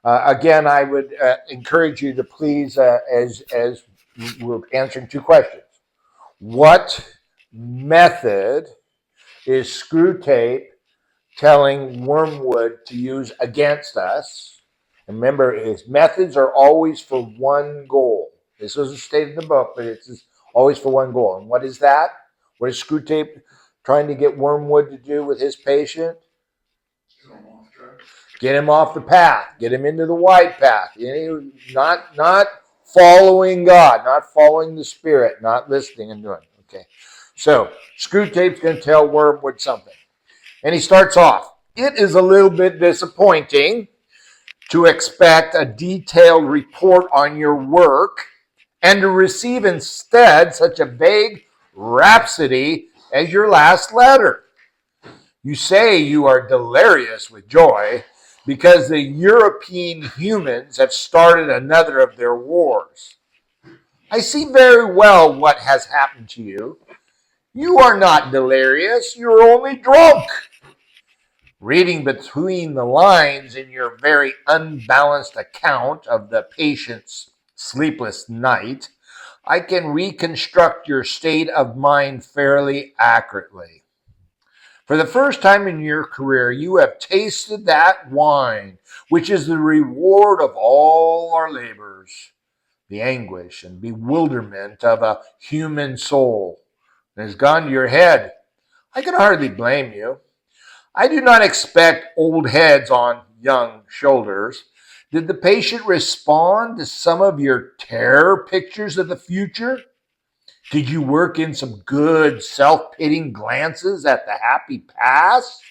Again, I would encourage you to please, as we're answering two questions. What method is Screwtape telling Wormwood to use against us? And remember, his methods are always for one goal. This isn't stated in the book, but it's always for one goal. And what is that? What is Screwtape trying to get Wormwood to do with his patient? Get him off the path. Get him into the wide path. Not following God, not following the Spirit, not listening and doing. Okay. So Screwtape's going to tell Wormwood something. And he starts off. It is a little bit disappointing to expect a detailed report on your work and to receive instead such a vague rhapsody as your last letter. You say you are delirious with joy because the European humans have started another of their wars. I see very well what has happened to you. You are not delirious, you're only drunk. Reading between the lines in your very unbalanced account of the patient's sleepless night, I can reconstruct your state of mind fairly accurately. For the first time in your career, you have tasted that wine, which is the reward of all our labors, the anguish and bewilderment of a human soul. It has gone to your head. I can hardly blame you. I do not expect old heads on young shoulders. Did the patient respond to some of your terror pictures of the future? Did you work in some good self-pitying glances at the happy past?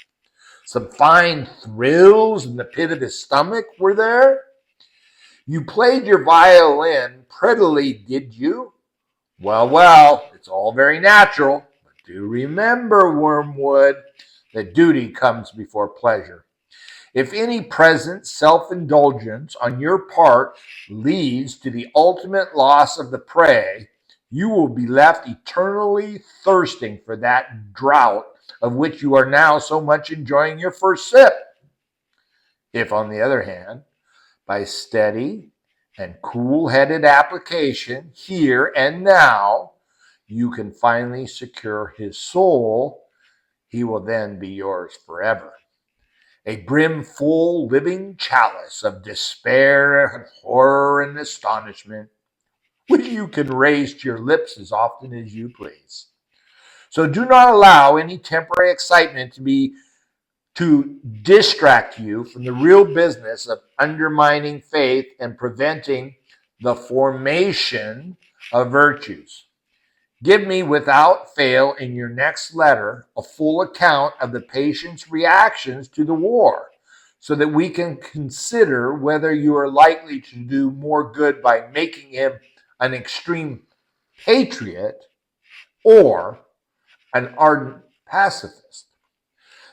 Some fine thrills in the pit of his stomach were there? You played your violin prettily, did you? Well, it's all very natural. But do remember, Wormwood, that duty comes before pleasure. If any present self-indulgence on your part leads to the ultimate loss of the prey, you will be left eternally thirsting for that draught of which you are now so much enjoying your first sip. If, on the other hand, by steady and cool-headed application here and now, you can finally secure his soul, he will then be yours forever. A brimful living chalice of despair and horror and astonishment, which you can raise to your lips as often as you please. So do not allow any temporary excitement to distract you from the real business of undermining faith and preventing the formation of virtues. Give me without fail in your next letter a full account of the patient's reactions to the war so that we can consider whether you are likely to do more good by making him an extreme patriot or an ardent pacifist.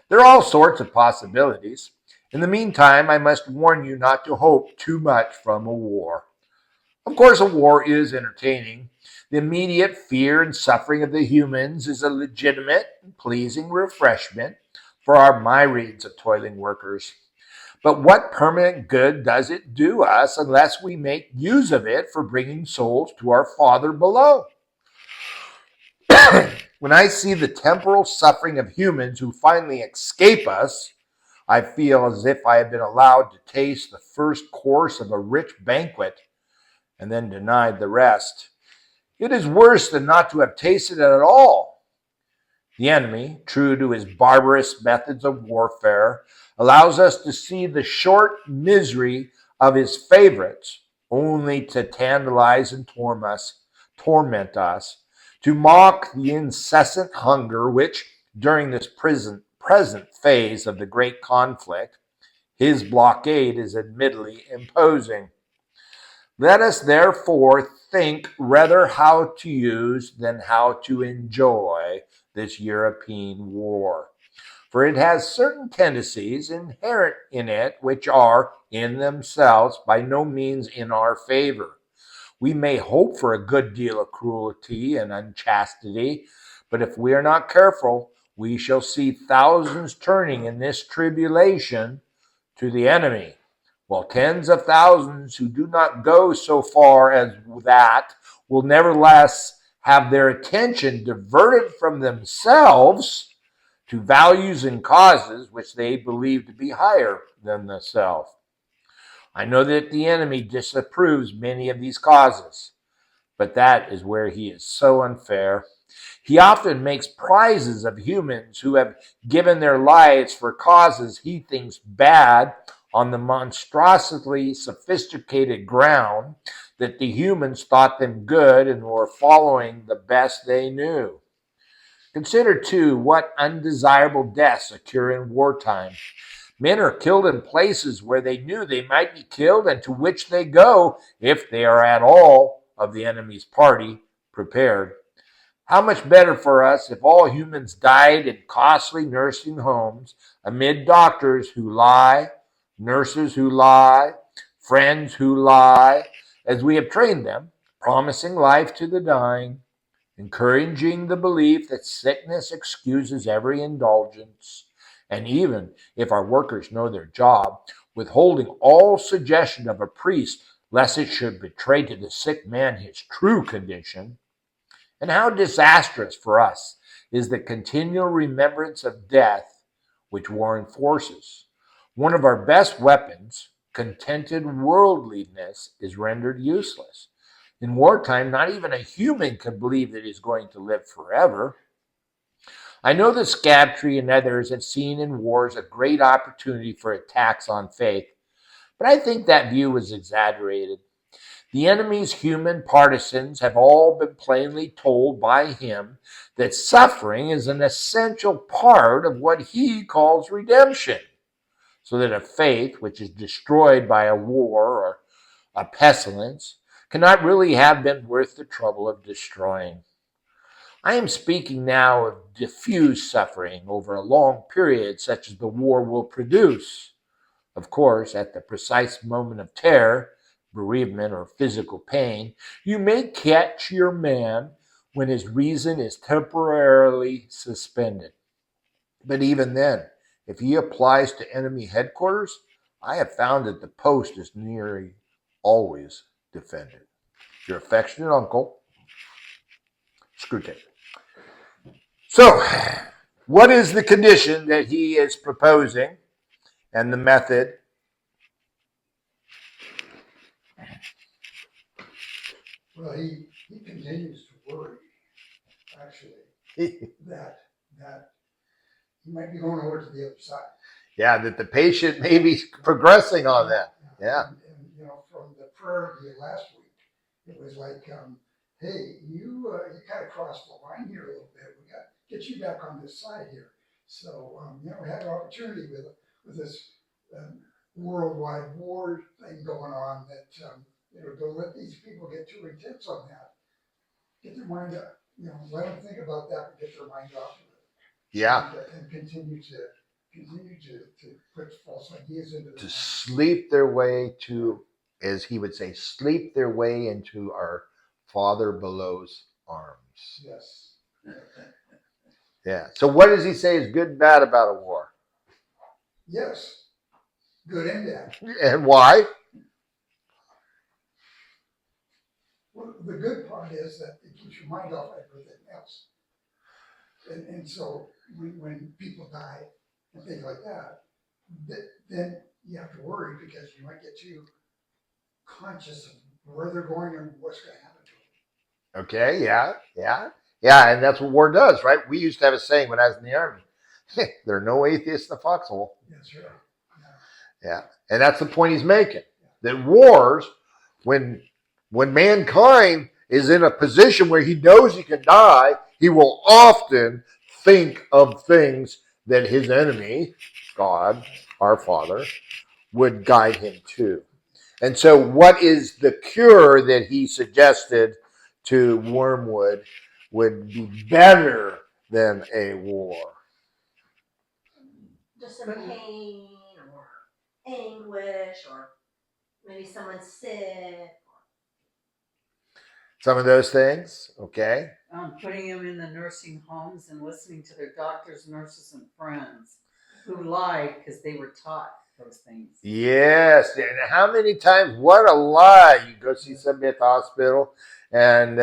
There are all sorts of possibilities. In the meantime, I must warn you not to hope too much from a war. Of course, a war is entertaining. The immediate fear and suffering of the humans is a legitimate and pleasing refreshment for our myriads of toiling workers. But what permanent good does it do us unless we make use of it for bringing souls to our Father below? When I see the temporal suffering of humans who finally escape us, I feel as if I have been allowed to taste the first course of a rich banquet and then denied the rest. It is worse than not to have tasted it at all. The enemy, true to his barbarous methods of warfare, allows us to see the short misery of his favorites only to tantalize and torment us, to mock the incessant hunger which, during this present phase of the great conflict, his blockade is admittedly imposing. Let us therefore think rather how to use than how to enjoy this European war. For it has certain tendencies inherent in it which are, in themselves, by no means in our favor. We may hope for a good deal of cruelty and unchastity, but if we are not careful, we shall see thousands turning in this tribulation to the enemy, while tens of thousands who do not go so far as that will nevertheless have their attention diverted from themselves to values and causes which they believe to be higher than the self. I know that the enemy disapproves many of these causes, but that is where he is so unfair. He often makes prizes of humans who have given their lives for causes he thinks bad on the monstrously sophisticated ground that the humans thought them good and were following the best they knew. Consider, too, what undesirable deaths occur in wartime. Men are killed in places where they knew they might be killed and to which they go, if they are at all of the enemy's party, prepared. How much better for us if all humans died in costly nursing homes amid doctors who lie, nurses who lie, friends who lie, as we have trained them, promising life to the dying, encouraging the belief that sickness excuses every indulgence, and even if our workers know their job, withholding all suggestion of a priest lest it should betray to the sick man his true condition. And how disastrous for us is the continual remembrance of death which war enforces. One of our best weapons, contented worldliness, is rendered useless. In wartime, not even a human can believe that he's going to live forever. I know that Scabtree and others have seen in wars a great opportunity for attacks on faith, but I think that view is exaggerated. The enemy's human partisans have all been plainly told by him that suffering is an essential part of what he calls redemption, so that a faith which is destroyed by a war or a pestilence cannot really have been worth the trouble of destroying. I am speaking now of diffuse suffering over a long period such as the war will produce. Of course, at the precise moment of terror, bereavement, or physical pain, you may catch your man when his reason is temporarily suspended. But even then, if he applies to enemy headquarters, I have found that the post is nearly always defended. Your affectionate uncle, Screwtape. So, what is the condition that he is proposing and the method? Well, he continues to worry, actually, that he might be going over to the other side. Yeah, that the patient may be progressing on that. Yeah. And from the prayer he had last week, it was like, hey, you kind of crossed the line here a little bit. We got to get you back on this side here. So, we had an opportunity with this worldwide war thing going on that, don't let these people get too intense on that. Get their mind up, let them think about that and get their mind off of it. Yeah. And continue to put false ideas into to sleep their way to, as he would say, sleep their way into our Father below's arms. Yes. Yeah. So what does he say is good and bad about a war? Yes. Good and bad. And why? Well, the good part is that it keeps your mind off everything else. And so when people die and things like that, then you have to worry because you might get too conscious of where they're going and what's going to happen to them. Okay. Yeah. And that's what war does, right? We used to have a saying when I was in the Army. There are no atheists in the foxhole. That's right. Yeah. And that's the point he's making. That wars, when mankind is in a position where he knows he can die, he will often think of things that his enemy, God, our Father, would guide him to. And so what is the cure that he suggested to Wormwood would be better than a war? Just some pain or anguish, or maybe someone's sick. Some of those things, okay? Putting them in the nursing homes and listening to their doctors, nurses, and friends who lied because they were taught those things. Yes. And how many times, what a lie. You go see somebody at the hospital and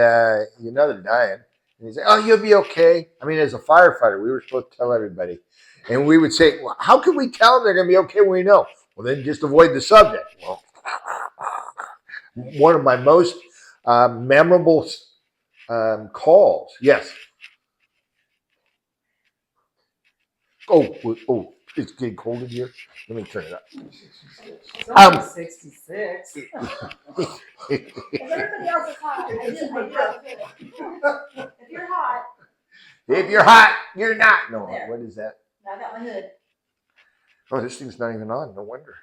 you know they're dying. And you say, oh, you'll be okay. I mean, as a firefighter, we were supposed to tell everybody. And we would say, well, how can we tell them they're going to be okay when we know? Well, then just avoid the subject. Well, one of my most memorable calls. Yes. Oh, it's getting cold in here. Let me turn it up. 66. It's only 66. If everybody else is hot, I do have a feeling. If you're hot, If you're hot, you're not. No, There. what is that? I got my hood. Oh, this thing's not even on. No wonder.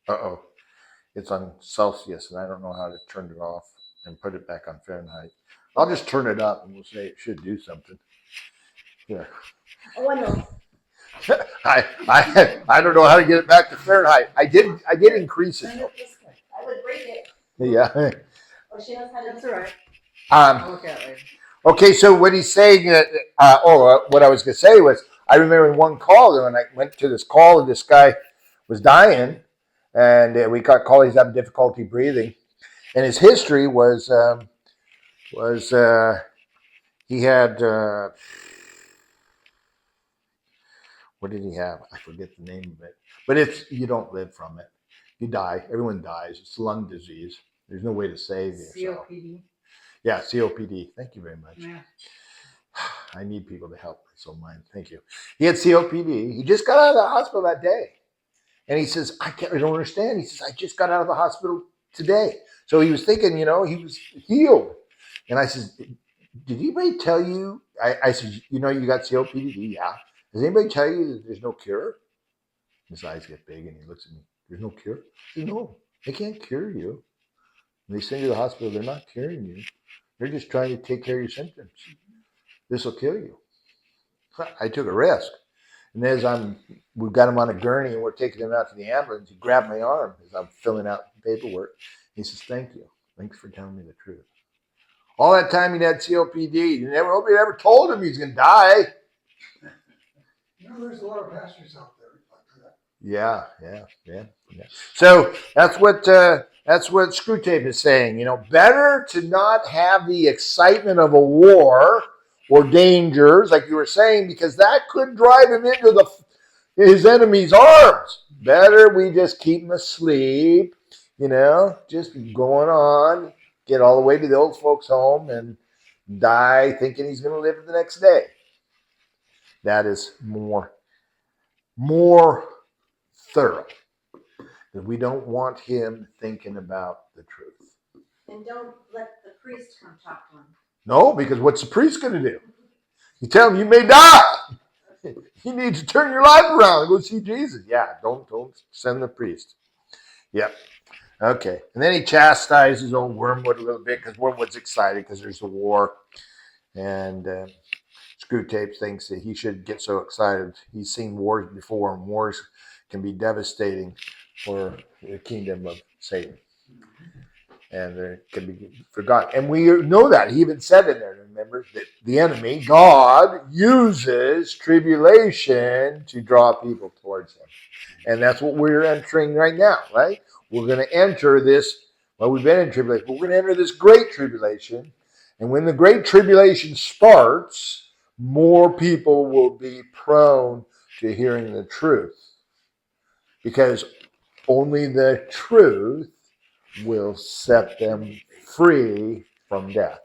Uh-oh. It's on Celsius, and I don't know how to turn it off and put it back on Fahrenheit. I'll just turn it up, and we'll say it should do something. Yeah. Oh, I know. I don't know how to get it back to Fahrenheit. I did increase it Send though. it this way. I would break it. Yeah. Oh, she knows how to That's do all right. Um, I'll look at it later. Okay, so what he's saying, what I was going to say was, I remember in one call when I went to this call and this guy was dying, and we got called. He's having difficulty breathing, and his history was he had what did he have? I forget the name of it, but it's you don't live from it. You die. Everyone dies. It's lung disease. There's no way to save yourself. COPD. Yeah, COPD. Thank you very much. Yeah. I need people to help me, so mine. Thank you. He had COPD. He just got out of the hospital that day. And he says, I don't understand. He says, I just got out of the hospital today. So he was thinking, he was healed. And I says, did anybody tell you? I said, you got COPD? Yeah. Does anybody tell you that there's no cure? His eyes get big and he looks at me. There's no cure? I said, no, they can't cure you. When they send you to the hospital, they're not curing you. They're just trying to take care of your symptoms. This will kill you. I took a risk. And as we've got him on a gurney and we're taking him out to the ambulance, he grabbed my arm as I'm filling out paperwork. He says, thank you. Thanks for telling me the truth. All that time he had COPD. Nobody ever told him he's going to die. There's a lot of pastors out there like that. Yeah. So that's what Screwtape is saying. Better to not have the excitement of a war or dangers, like you were saying, because that could drive him into his enemy's arms. Better we just keep him asleep, just going on, get all the way to the old folks' home and die thinking he's going to live the next day. That is more thorough. We don't want him thinking about the truth. And don't let the priest come talk to him. No, because what's the priest going to do? You tell him you may die. You need to turn your life around and go see Jesus. Yeah, don't send the priest. Yep. Okay. And then he chastises old Wormwood a little bit because Wormwood's excited because there's a war. And Screwtape thinks that he should get so excited. He's seen wars before, and wars can be devastating for the kingdom of Satan. And they can be forgotten. And we know that. He even said in there, remember, that the enemy, God, uses tribulation to draw people towards him. And that's what we're entering right now, right? We're going to enter this, we've been in tribulation, but we're going to enter this great tribulation. And when the great tribulation starts, more people will be prone to hearing the truth. Because only the truth will set them free from death.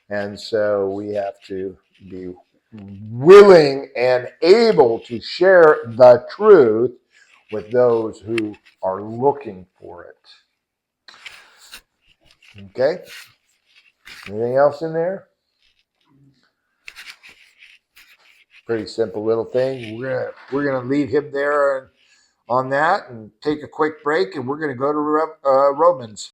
And so we have to be willing and able to share the truth with those who are looking for it. Okay? Anything else in there? Pretty simple little thing. We're gonna leave him there on that and take a quick break, and we're gonna go to Romans.